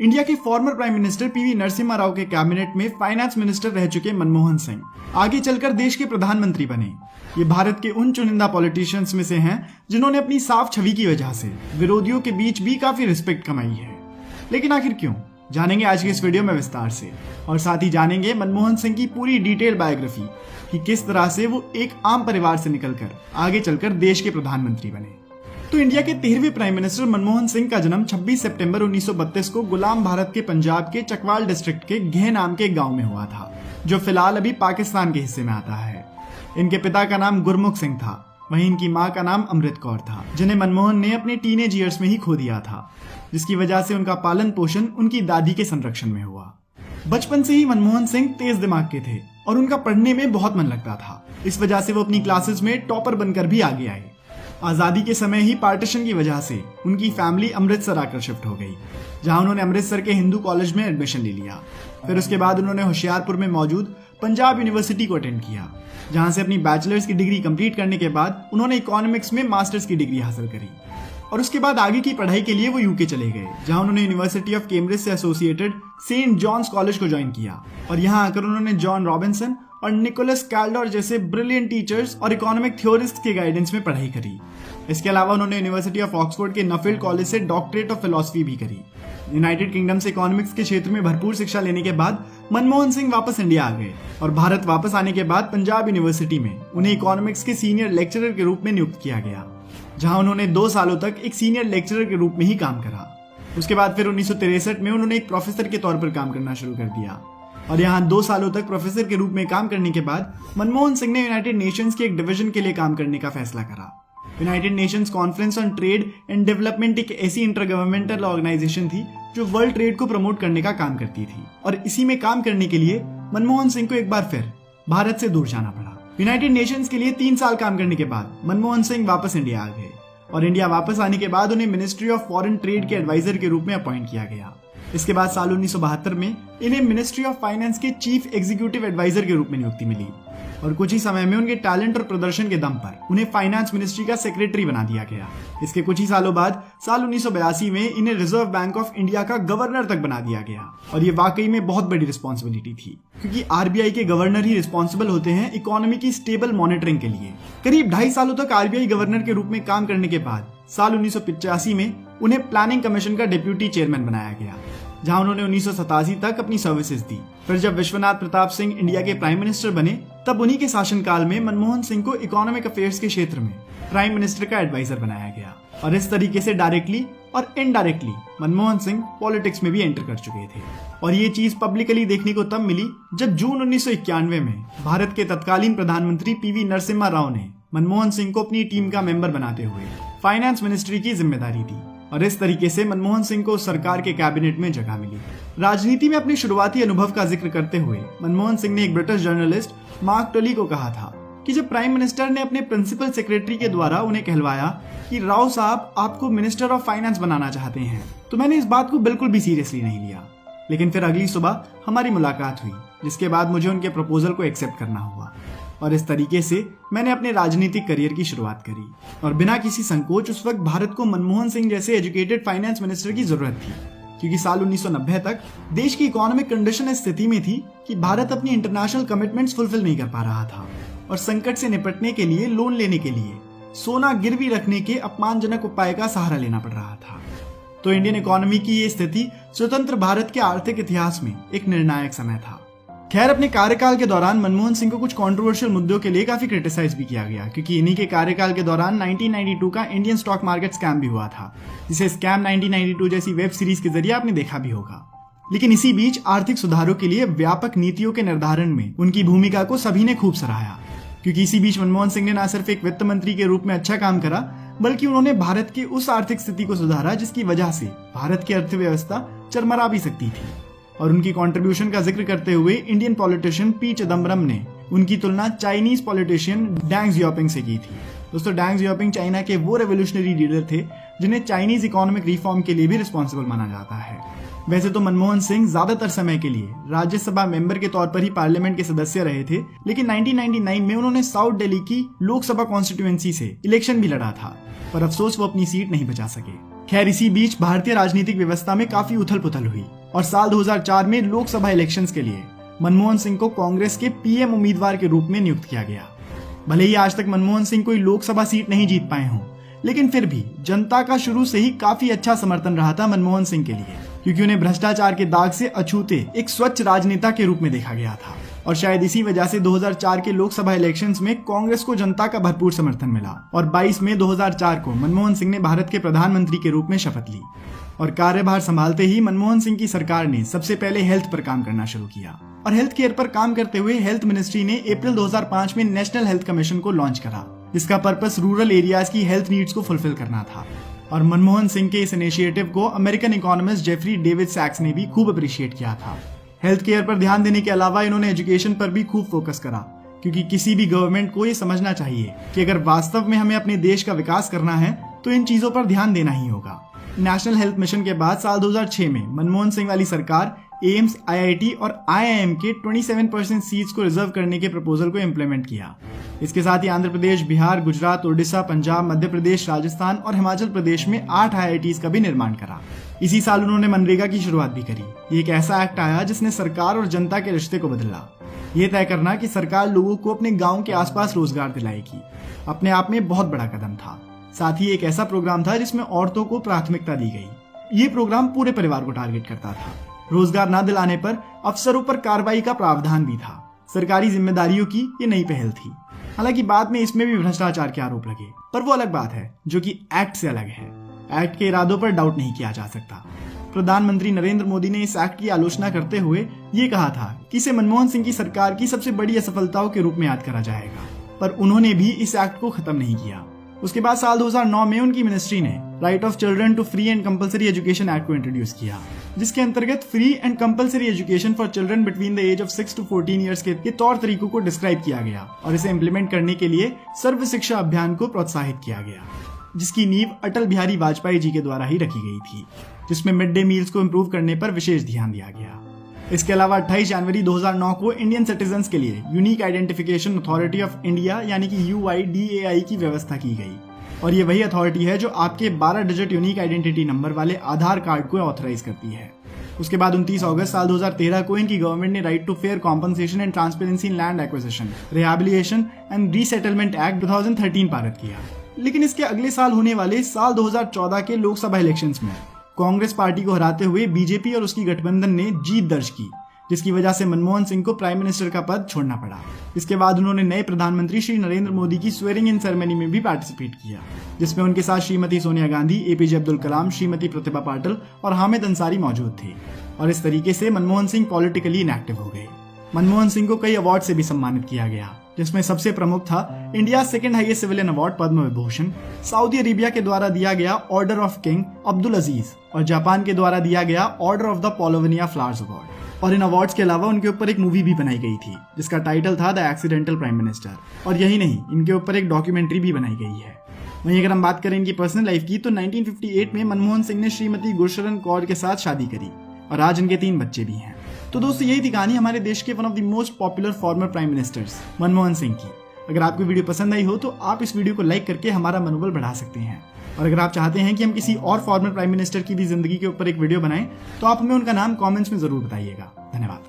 India के former prime minister PV Narasimha Rao के cabinet में फाइनेंस मिनिस्टर रह चुके मनमोहन सिंह आगे चलकर देश के प्रधानमंत्री बने। ये भारत के उन चुनिंदा पॉलिटिशियंस में से हैं जिन्होंने अपनी साफ छवि की वजह से विरोधियों के बीच भी काफी रिस्पेक्ट कमाई है। लेकिन आखिर क्यों, जानेंगे आज के इस वीडियो में विस्तार से, और साथ ही जानेंगे मनमोहन सिंह की पूरी डिटेल बायोग्राफी कि किस तरह से वो एक आम परिवार से निकलकर आगे चलकर देश के प्रधानमंत्री बने। तो इंडिया के 13वें प्राइम मिनिस्टर मनमोहन सिंह का जन्म 26 सितंबर 1932 को गुलाम भारत के पंजाब के चकवाल डिस्ट्रिक्ट के घेह नाम के एक गांव में हुआ था, जो फिलहाल अभी पाकिस्तान के हिस्से में आता है। इनके पिता का नाम गुरमुख सिंह था, वहीं इनकी मां का नाम अमृत कौर था, जिन्हें मनमोहन ने अपने टीनेज ईयर्स में ही खो दिया था, जिसकी वजह से उनका पालन पोषण उनकी दादी के संरक्षण में हुआ। बचपन से ही मनमोहन सिंह तेज दिमाग के थे और उनका पढ़ने में बहुत मन लगता था। इस वजह से वो अपनी क्लासेस में टॉपर बनकर भी आगे आए। आजादी के समय ही पार्टीशन की वजह से उनकी फैमिली अमृतसर आकर शिफ्ट हो गई, जहां उन्होंने अमृतसर के हिंदू कॉलेज में एडमिशन ले लिया। फिर उसके बाद उन्होंने होशियारपुर में मौजूद पंजाब यूनिवर्सिटी को अटेंड किया, जहां से अपनी बैचलर्स की डिग्री कंप्लीट करने के बाद उन्होंने इकोनॉमिक्स में मास्टर्स की डिग्री हासिल करी। और उसके बाद आगे की पढ़ाई के लिए वो यूके चले गए, जहां उन्होंने यूनिवर्सिटी ऑफ कैम्ब्रिज से एसोसिएटेड सेंट जॉन्स कॉलेज को ज्वाइन किया। और यहाँ आकर उन्होंने जॉन रॉबिन्सन और निकोलस कैल्डर जैसे ब्रिलियंट टीचर्स और इकोनॉमिक थ्योरिस्ट के गाइडेंस में पढ़ाई करी। इसके अलावा उन्होंने यूनिवर्सिटी ऑफ ऑक्सफोर्ड के नफील्ड कॉलेज से डॉक्टरेट ऑफ फिलॉसफी भी करी। यूनाइटेड किंगडम से इकोनॉमिक्स के क्षेत्र में भरपूर शिक्षा लेने के बाद मनमोहन सिंह वापस इंडिया आ गए, और भारत वापस आने के बाद पंजाब यूनिवर्सिटी में उन्हें इकोनॉमिक्स के सीनियर लेक्चरर के रूप में नियुक्त किया गया, जहां उन्होंने 2 सालों तक एक सीनियर लेक्चरर के रूप में ही काम करा। उसके बाद फिर 1963 में उन्होंने एक प्रोफेसर के तौर पर काम करना शुरू कर दिया, और यहाँ 2 सालों तक प्रोफेसर के रूप में काम करने के बाद मनमोहन सिंह ने यूनाइटेड नेशंस के एक डिवीजन के लिए काम करने का फैसला करा। United Nations conference on trade and development एक ऐसी इंटरगवर्नमेंटल ऑर्गेनाइजेशन थी जो वर्ल्ड ट्रेड को प्रमोट करने का काम करती थी, और इसी में काम करने के लिए मनमोहन सिंह को एक बार फिर भारत से दूर जाना पड़ा। यूनाइटेड नेशंस के लिए 3 साल काम करने के बाद मनमोहन सिंह वापस इंडिया आ गए, और इंडिया वापस आने के बाद उन्हें मिनिस्ट्री ऑफ फॉरेन ट्रेड के एडवाइजर के रूप में अपॉइंट किया गया। इसके बाद साल 1972 में इन्हें मिनिस्ट्री ऑफ फाइनेंस के चीफ एग्जीक्यूटिव एडवाइजर के रूप में नियुक्ति मिली, और कुछ ही समय में उनके टैलेंट और प्रदर्शन के दम पर उन्हें फाइनेंस मिनिस्ट्री का सेक्रेटरी बना दिया गया। इसके कुछ ही सालों बाद साल 1982 में इन्हें रिजर्व बैंक ऑफ इंडिया का गवर्नर तक बना दिया गया, और ये वाकई में बहुत बड़ी रिस्पॉन्सिबिलिटी थी, क्योंकि आरबीआई के गवर्नर ही रिस्पॉन्सिबल होते हैं इकोनॉमी की स्टेबल मॉनिटरिंग के लिए। करीब 2.5 सालों तक आरबीआई गवर्नर के रूप में काम करने के बाद साल 1985 में उन्हें प्लानिंग कमीशन का डिप्यूटी चेयरमैन बनाया गया, जहां उन्होंने 1987 तक अपनी सर्विसेज दी। फिर जब विश्वनाथ प्रताप सिंह इंडिया के प्राइम मिनिस्टर बने, तब उन्हीं के शासनकाल में मनमोहन सिंह को इकोनॉमिक अफेयर्स के क्षेत्र में प्राइम मिनिस्टर का एडवाइजर बनाया गया, और इस तरीके से डायरेक्टली और इनडायरेक्टली मनमोहन सिंह पॉलिटिक्स में भी एंटर कर चुके थे। और ये चीज पब्लिकली देखने को तब मिली जब जून 1991 में भारत के तत्कालीन प्रधानमंत्री पीवी नरसिम्हा राव ने मनमोहन सिंह को अपनी टीम का मेंबर बनाते हुए फाइनेंस मिनिस्ट्री की जिम्मेदारी दी, और इस तरीके से मनमोहन सिंह को सरकार के कैबिनेट में जगह मिली। राजनीति में अपने शुरुआती अनुभव का जिक्र करते हुए मनमोहन सिंह ने एक ब्रिटिश जर्नलिस्ट मार्क टोली को कहा था कि जब प्राइम मिनिस्टर ने अपने प्रिंसिपल सेक्रेटरी के द्वारा उन्हें कहलवाया कि राव साहब आपको मिनिस्टर ऑफ फाइनेंस बनाना चाहते हैं, तो मैंने इस बात को बिल्कुल भी सीरियसली नहीं लिया। लेकिन फिर अगली सुबह हमारी मुलाकात हुई, जिसके बाद मुझे उनके प्रपोजल को एक्सेप्ट करना हुआ, और इस तरीके से मैंने अपने राजनीतिक करियर की शुरुआत करी। और बिना किसी संकोच उस वक्त भारत को मनमोहन सिंह जैसे एजुकेटेड फाइनेंस मिनिस्टर की जरूरत थी, क्योंकि साल 1990 तक देश की इकोनॉमिक कंडीशन इस स्थिति में थी कि भारत अपनी इंटरनेशनल कमिटमेंट्स फुलफिल नहीं कर पा रहा था, और संकट से निपटने के लिए लोन लेने के लिए सोना गिरवी रखने के अपमानजनक उपाय का सहारा लेना पड़ रहा था। तो इंडियन इकोनॉमी की ये स्थिति स्वतंत्र भारत के आर्थिक इतिहास में एक निर्णायक समय था। खैर, अपने कार्यकाल के दौरान मनमोहन सिंह को कुछ कंट्रोवर्शियल मुद्दों के लिए काफी क्रिटिसाइज भी किया गया, क्योंकि इन्हीं के कार्यकाल के दौरान 1992 का इंडियन स्टॉक मार्केट स्कैम भी हुआ था, जिसे स्कैम 1992 जैसी वेब सीरीज के जरिए आपने देखा भी होगा। लेकिन इसी बीच आर्थिक सुधारों के लिए व्यापक नीतियों के निर्धारण में उनकी भूमिका को सभी ने खूब सराहा, क्योंकि इसी बीच मनमोहन सिंह ने न सिर्फ एक वित्त मंत्री के रूप में अच्छा काम करा, बल्कि उन्होंने भारत की उस आर्थिक स्थिति को सुधारा जिसकी वजह से भारत की अर्थव्यवस्था चरमरा भी सकती थी। और उनकी कंट्रीब्यूशन का जिक्र करते हुए इंडियन पॉलिटिशियन पी चिदम्बरम ने उनकी तुलना चाइनीज पॉलिटिशियन डेंग जियाओपिंग से की थी। दोस्तों, डेंग जियाओपिंग चाइना के वो रेवोल्यूशनरी लीडर थे जिन्हें चाइनीज इकोनॉमिक रिफॉर्म के लिए भी रिस्पॉन्सिबल माना जाता है। वैसे तो मनमोहन सिंह ज्यादातर समय के लिए राज्यसभा मेंबर के तौर पर ही पार्लियामेंट के सदस्य रहे थे, लेकिन 1999 में उन्होंने साउथ दिल्ली की लोकसभा कॉन्स्टिट्यूएंसी से इलेक्शन भी लड़ा था, पर अफसोस वो अपनी सीट नहीं बचा सके। खैर इसी बीच भारतीय राजनीतिक व्यवस्था में काफी उथल पुथल हुई और साल 2004 में लोकसभा इलेक्शंस के लिए मनमोहन सिंह को कांग्रेस के पीएम उम्मीदवार के रूप में नियुक्त किया गया। भले ही आज तक मनमोहन सिंह कोई लोकसभा सीट नहीं जीत पाए हों, लेकिन फिर भी जनता का शुरू से ही काफी अच्छा समर्थन रहा था मनमोहन सिंह के लिए, क्योंकि उन्हें भ्रष्टाचार के दाग से अछूते एक स्वच्छ राजनेता के रूप में देखा गया था। और शायद इसी वजह से 2004 के लोकसभा इलेक्शंस में कांग्रेस को जनता का भरपूर समर्थन मिला और 22 मई 2004 को मनमोहन सिंह ने भारत के प्रधानमंत्री के रूप में शपथ ली। और कार्यभार संभालते ही मनमोहन सिंह की सरकार ने सबसे पहले हेल्थ पर काम करना शुरू किया और हेल्थ केयर पर काम करते हुए हेल्थ मिनिस्ट्री ने अप्रैल 2005 में नेशनल हेल्थ कमीशन को लॉन्च करा, जिसका पर्पस रूरल एरियाज की हेल्थ नीड्स को फुलफिल करना था। और मनमोहन सिंह के इस इनिशिएटिव को अमेरिकन इकोनॉमिस्ट जेफरी डेविड सैक्स ने भी खूब अप्रिशिएट किया था। हेल्थ केयर पर ध्यान देने के अलावा इन्होंने एजुकेशन पर भी खूब फोकस करा, क्योंकि किसी भी गवर्नमेंट को ये समझना चाहिए कि अगर वास्तव में हमें अपने देश का विकास करना है तो इन चीजों पर ध्यान देना ही होगा। नेशनल हेल्थ मिशन के बाद साल 2006 में मनमोहन सिंह वाली सरकार एम्स, आईआईटी और आईआईएम के 27% सीट्स को रिजर्व करने के प्रपोजल को इम्प्लीमेंट किया। इसके साथ ही आंध्र प्रदेश, बिहार, गुजरात, ओडिशा, पंजाब, मध्य प्रदेश, राजस्थान और हिमाचल प्रदेश में 8 आईआईटीज का भी निर्माण करा। इसी साल उन्होंने मनरेगा की शुरुआत भी करी। ये एक ऐसा एक्ट आया जिसने सरकार और जनता के रिश्ते को बदला। ये तय करना कि सरकार लोगों को अपने गाँव के आसपास रोजगार दिलाएगी, अपने आप में बहुत बड़ा कदम था। साथ ही एक ऐसा प्रोग्राम था जिसमें औरतों को प्राथमिकता दी गई। ये प्रोग्राम पूरे परिवार को टारगेट करता था। रोजगार न दिलाने पर अफसरों पर कार्रवाई का प्रावधान भी था। सरकारी जिम्मेदारियों की ये नई पहल थी। हालांकि बाद में इसमें भी भ्रष्टाचार के आरोप लगे, पर वो अलग बात है जो कि एक्ट से अलग है। एक्ट के इरादों पर डाउट नहीं किया जा सकता। प्रधानमंत्री नरेंद्र मोदी ने इस एक्ट की आलोचना करते हुए ये कहा था कि इसे मनमोहन सिंह की सरकार की सबसे बड़ी असफलताओं के रूप में याद करा जाएगा, पर उन्होंने भी इस एक्ट को खत्म नहीं किया। उसके बाद साल 2009 में उनकी मिनिस्ट्री ने right of children to free and compulsory education act को इंट्रोड्यूस किया, जिसके अंतर्गत free and compulsory education for children between the age of 6 to 14 years के तौर तरीकों को डिस्क्राइब किया गया और इसे इम्प्लीमेंट करने के लिए सर्व शिक्षा अभियान को प्रोत्साहित किया गया, जिसकी नींव अटल बिहारी वाजपेयी जी के द्वारा ही रखी गई थी, जिसमें मिड डे मील्स को इम्प्रूव करने पर विशेष ध्यान दिया गया। इसके अलावा 28 जनवरी 2009 को इंडियन सिटीजन्स के लिए unique identification authority of India यानी कि UIDAI की व्यवस्था की गई और ये वही अथॉरिटी है जो आपके 12 डिजिट यूनिक आइडेंटिटी नंबर वाले आधार कार्ड को ऑथराइज करती है। उसके बाद 29 अगस्त साल 2013 को इनकी गवर्नमेंट ने right to fair compensation and transparency in land acquisition, rehabilitation and resettlement act 2013 पारित किया। लेकिन इसके अगले साल होने वाले साल 2014 के लोकसभा इलेक्शंस में कांग्रेस पार्टी को हराते हुए बीजेपी और उसकी गठबंधन ने जीत दर्ज की, जिसकी वजह से मनमोहन सिंह को प्राइम मिनिस्टर का पद छोड़ना पड़ा। इसके बाद उन्होंने नए प्रधानमंत्री श्री नरेंद्र मोदी की स्वेरिंग इन सेरेमनी में भी पार्टिसिपेट किया, जिसमें उनके साथ श्रीमती सोनिया गांधी, APJ अब्दुल कलाम, श्रीमती प्रतिभा पाटिल और हामिद अंसारी मौजूद थे। और इस तरीके से मनमोहन सिंह पॉलिटिकली इनएक्टिव हो गए। मनमोहन सिंह को कई अवार्ड से भी सम्मानित किया गया, जिसमें सबसे प्रमुख था India second highest civilian award Padma Vibhushan, Saudi Arabia के द्वारा दिया गया order of King Abdul Aziz और जापान के द्वारा दिया गया order of the Paulownia flowers award. और इन अवार्ड्स के अलावा उनके ऊपर एक मूवी भी बनाई गई थी जिसका टाइटल था द एक्सीडेंटल प्राइम मिनिस्टर। और यही नहीं, इनके ऊपर एक डॉक्यूमेंट्री भी बनाई गई है। वहीं अगर हम बात करें इनकी पर्सनल लाइफ की तो 1958 में मनमोहन सिंह ने श्रीमती गुरशरण कौर के साथ शादी करी और आज इनके 3 बच्चे भी हैं। तो दोस्तों यही थी कहानी हमारे देश के one of the most popular former prime ministers Manmohan Singh की। अगर आपको वीडियो पसंद आई हो तो आप इस वीडियो को लाइक करके हमारा मनोबल बढ़ा सकते हैं। और अगर आप चाहते हैं कि हम किसी और फॉर्मर प्राइम मिनिस्टर की भी जिंदगी के ऊपर एक वीडियो बनाएं तो आप हमें उनका नाम कमेंट्स में जरूर बताइएगा। धन्यवाद।